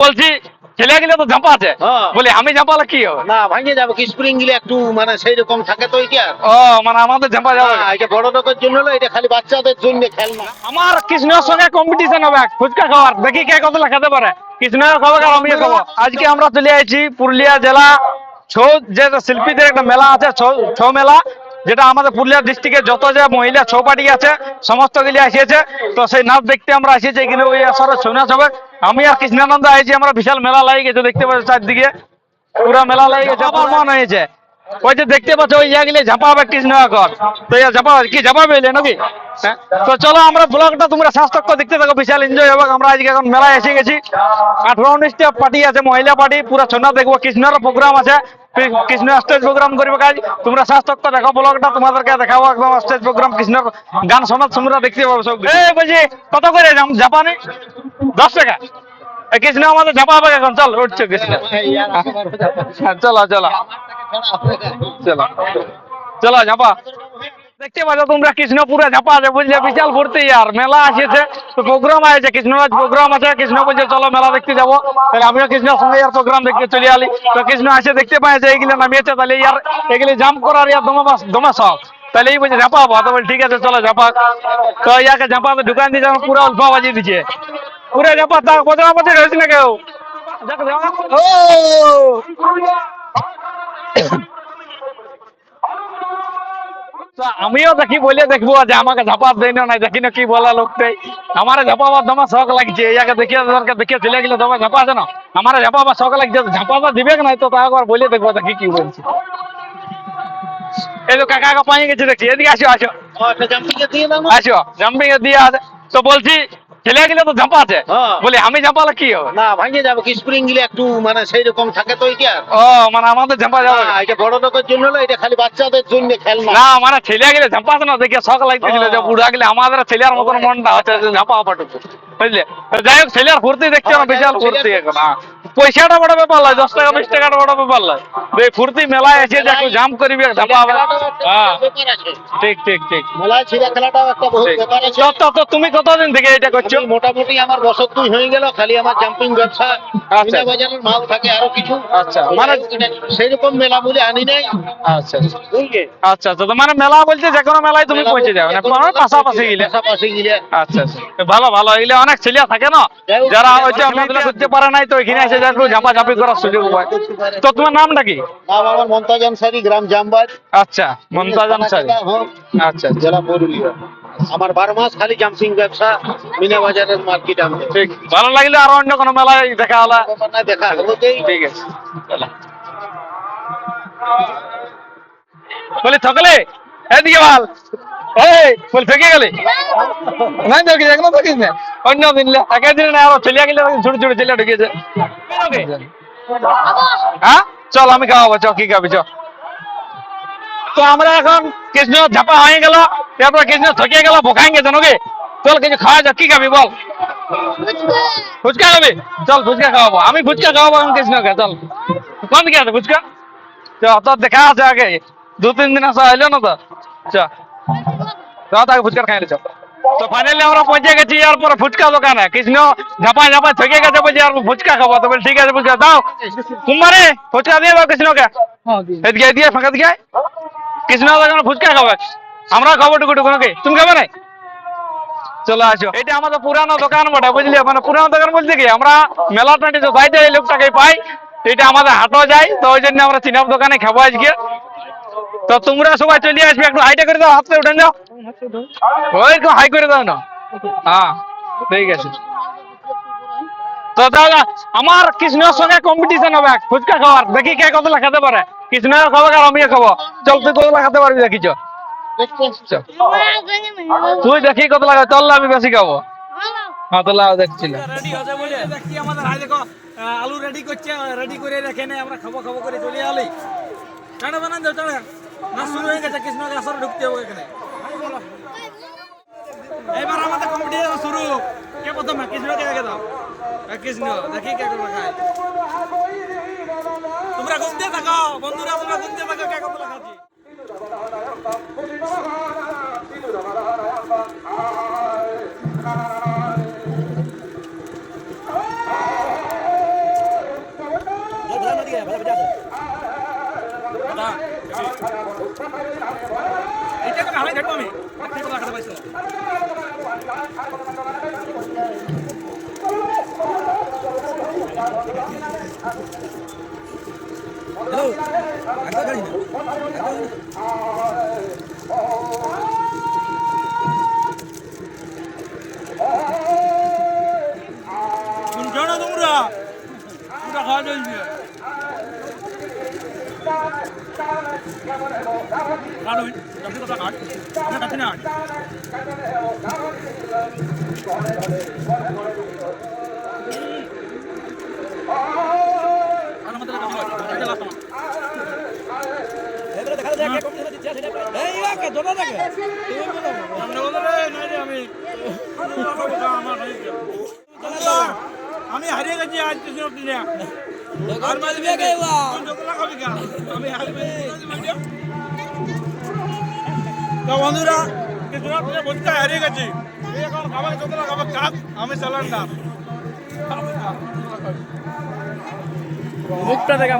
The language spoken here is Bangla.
বলছি ছেলেগুলো তো ঝাঁপা আছে, বলি আমি ঝাঁপালে কি হবে? না ভাঙে যাবে কি স্প্রিং গিলে একটু মানে সেই রকম থাকে তো এটা। ও মানে আমাদের ঝাঁপা যাবে না? এটা বড় লোকের জন্য না, এটা খালি বাচ্চাদের জন্য খেলনা। আমার কৃষ্ণের সঙ্গে কম্পিটিশন হবে ফুচকা খাওয়ার, দেখি কে কত খেতে পারে। কৃষ্ণের খাবে আর আমিও খাবো। আজকে আমরা চলে আসছি পুরুলিয়া জেলা ছৌ যে শিল্পীদের একটা মেলা আছে, ছৌ মেলা, যেটা আমাদের পুরুলিয়া ডিস্ট্রিক্টে যত যে মহিলা ছৌ পার্টি আছে সমস্ত গুলি আসিয়েছে। তো সেই নাচ দেখতে আমরা আসিয়েছি এখানে, ওই আসরে ছৌ নাচ হবে। আমি আর কৃষ্ণানন্দ আইছি, আমরা বিশাল মেলা লাগিয়ে গেছে, দেখতে পাচ্ছি চারদিকে পুরো মেলা লাগিয়ে গেছে। আমার মন হয়েছে ওই যে দেখতে পাচ্ছ ওই জায়গায় ঝাঁপাবে কৃষ্ণ এখন, তো ঝাঁপাবে কি ঝাঁপাবে নাকি? হ্যাঁ, তো চলো আমরা ব্লগটা তোমরা স্বাস্থ্য দেখতে থাকো, বিশাল এনজয় হবে। আমরা আজকে এখন মেলায় এসে গেছি, 18-19টা পার্টি আছে, মহিলা পার্টি, পুরো ছন্না দেখবো। কৃষ্ণের প্রোগ্রাম আছে, কৃষ্ণ স্টেজ প্রোগ্রাম করবে কাজ। তোমরা স্বাস্থ্য দেখো ব্লগটা, তোমাদেরকে দেখাবো একদম স্টেজ প্রোগ্রাম। কৃষ্ণের গান সমাজ তোমরা দেখতে পাবো সব। এই বলছি কত করে ঝাঁপানি? 10 টাকা। কৃষ্ণ আমাদের ঝাঁপাবে এখন, চল উঠছে কৃষ্ণ। চলো চলো চলো চলো ঝাঁপা। দেখতে পাচ্ছ তোমরা কৃষ্ণপুরে ঝাঁপা আছে, বুঝলে বিশাল ভর্তি আর মেলা আসছে। তো প্রোগ্রাম আছে, কৃষ্ণরাজ প্রোগ্রাম আছে। কৃষ্ণ বলছে চলো মেলা দেখতে যাবো, তাহলে আমিও কৃষ্ণের সঙ্গে আর প্রোগ্রাম দেখতে চলে আলি। তো কৃষ্ণ আসে দেখতে পাইছে এইগুলো নামিয়েছে, তাহলে ইয়ার এগুলি জাম্প করার ইয়ার দমে শখ, তাহলে এই বলছে ঝাঁপাবো। তো বলি ঠিক আছে চলো ঝাঁপা। তো ইয়াকে ঝাঁপাতে ঢুকান দিয়ে যখন পুরো উল্ফা বাজিয়ে দিচ্ছে, পুরো ঝাঁপা। তা বদলা বছর হয়েছে না কেউ? ও আমিও দেখি বলে দেখবো যে আমাকে ঝাঁপাত দেয় না, দেখি না কি বলে লোকটাই। আমার ঝাঁপাবার দমে শখ লাগছে, ইয়াকে দেখিয়ে দেখিয়ে চলে গেলে দমে ঝাঁপা আছে না, আমার ঝাঁপাবার শখ লাগছে। ঝাঁপাবা দিবে নাই তো তা একবার বলে দেখবো দেখি কি বলছে। এই তো কাকা পাই গেছে দেখছি, এদিকে আসো আসো আসো, জাম্পিং এ দিয়ে আছে। তো বলছি ছেলেগুলো তো ঝাঁপা আছে, বলি আমি ঝাঁপালে কি হবে? না ভাঙে যাবে কি স্প্রিং গিলে একটু মানে সেই রকম থাকে তো এটা। ও মানে আমাদের ঝাঁপা যাবে না? এটা বড় লোকের জন্য না, এটা খালি বাচ্চাদের জন্য খেলনা। না মানে ছেলেগুলো ঝাঁপাছে না দেখে শখ লাগতেছিল, যে বুড়া গেলে আমাদের ছেলের মতন মনটা হচ্ছে ঝাঁপা পাটুকু, বুঝলে। যাই হোক ছেলের ফুর্তি দেখছো না, বিশাল ফুর্তি এখন। পয়সাটা বড় ব্যাপার নয়, 10 টাকা 20 টাকাটা বড় ব্যাপার নয়। ফুর্তি মেলায় এসে যে একটু জাম্প করবি, ঝাঁপা হবে। হ্যাঁ ঠিক ঠিক ঠিক। মেলায় ছিঁড়া খেলাটাও একটা বহুত ব্যাপার আছে। তো তুমি কতদিন থেকে এটা করছো? মোটামুটি আমার বছর 2 হয়ে গেল, খালি আমার জাম্পিং ব্যবসা। মিনা বাজারের মাল থাকে আরো কিছু। আচ্ছা মানে সেই রকম মেলা বলে আনি নাই। আচ্ছা আচ্ছা আচ্ছা। তো মানে মেলা বলছে যে কোনো মেলায় তুমি পৌঁছে যাও না, পাশাপাশি গেলে? পাশাপাশি গিলে। আচ্ছা আচ্ছা, ভালো ভালো। এগুলো অনেক ছেলে থাকে না যারা হয়তো খেলাধুলা করতে পারে নাই, তো এখানে এসে একটু ঝাঁপাঝাঁপি করার সুযোগ পায়। তো তোমার নামটা কি? নাম আমার মমতাজ আনসারি, গ্রাম জামবাজ। আচ্ছা মমতাজ আনসারি। আচ্ছা জেলা পুরুলিয়া। আমার 12 মাস খালি জাম্পিং ব্যবসা, মিনা বাজারের মার্কেট। আমি ঠিক, ভালো লাগলে আরো অন্য কোনো মেলায় দেখা হলো। দেখা হলো। ঠিক আছে বলি থকলে এদিকে ভাল। এই বল থেকে গেলে নাই তো কিছু এখনো থাকিস না, অন্য দিন একের দিন না আরো চলিয়া গেলে ছোট ছোট ছেলে ঢুকিয়েছে। হ্যাঁ চল আমি খাওয়াবো, চ কি খাবি চ। তো আমরা এখন কৃষ্ণ ঝাপা হয়ে গেল, তারপরে কৃষ্ণ থকিয়ে গেল, বোকাই গেছে নাকি। চল কিছু খাওয়া যাক, কি খাবি বল? ফুচকা খাবি? চল ফুচকা খাওয়াবো, আমি ফুচকা খাওয়াবো এখন কৃষ্ণকে। চল কোন দিকে আছে ফুচকা? চ তোর দেখা আছে আগে, 2-3 দিন আসা হইলো না তো। চ তাকে ফুচকা খাই চ। তো ফাইনালি আমরা পৌঁছে গেছি আর পরে ফুচকা দোকানে। কৃষ্ণ ঝাপাই ঝাপাই থেকে গেছে, বলছি আর ফুচকা খাবো। তো বলি ঠিক আছে ফুচকা দাও, কুমারে ফুচকা দিয়ে দাও কৃষ্ণকে। এদিকে দিয়ে ফাঁকা দিকে কৃষ্ণ দোকানে ফুচকা খাবে, আমরা খাবো টুকুটুকু নাকি, তুমি খাবে না? চলে আসো, এটা আমাদের পুরানো দোকান বটে, বুঝলি। মানে পুরানো দোকান বলতে কি, আমরা মেলা টাইমে যাইতে এই লোকটাকে পাই, এটা আমাদের হাটও যায়, তো ওই জন্য আমরা চিনাব দোকানে খাবো আজকে। তো তোমরা সবাই চলে আসবে, একটু হাইটা করে দাও, হাতে উঠে যাও, ওই একটু হাই করে দাও না। হ্যাঁ ঠিক আছে। তো দাদা আমার কৃষ্ণের সঙ্গে কম্পিটিশন হবে ফুচকা খাওয়ার, দেখি কে কতলা খেতে পারে। কৃষ্ণের খাবো আর আমিও খাবো, চল তুই কতলা খেতে পারবি দেখিছ। তুই দেখি কত লাগা, চল আমি বেশি খাবো। হ্যাঁ তো লাও দেখছিল আলু রেডি করছে, রেডি করে রেখে নেই, আমরা খাবো খাবো করে চলে আলি। টানা বানান দাও, টানা না শুরু হয়ে গেছে, কৃষ্ণকে আসরে ঢুকতে হবে এখানে। এবার আমাদের কম্পিটিশন শুরু, কে প্রথমে কৃষ্ণকে রেখে দাও। কৃষ্ণ দেখি কে করবে খায়। তোমরা গুনতে থাকো বন্ধুরা, তোমরা গুনতে থাকো কে কত খাচ্ছি। ভাই দেখো আমি কত লাগাতে পাইছো হ্যালো আগে গাড়ি না কোন জানো তোমরা পুরা খাওয়া চলছে কারণ আপনি কথা কাট না কাটতে না আমাদের কাছে আছে লাস্ট এবারে দেখা যায় কে কমিশন দিচ্ছে সেটা এই কে দোনা থাকে তুমি বলো আমরা বলো রে না রে আমি হারিয়ে গেছি আজ কিছু দিনে আর মাঝে বে গেলা যতলা খাবি গা আমি হারিয়ে গেছি তো বন্ধুরা কিছু না তুমি বলতে হারিয়ে গেছি এই এখন খাবার যতলা খাবার কাপ আমি চালান না মুখটা দেখা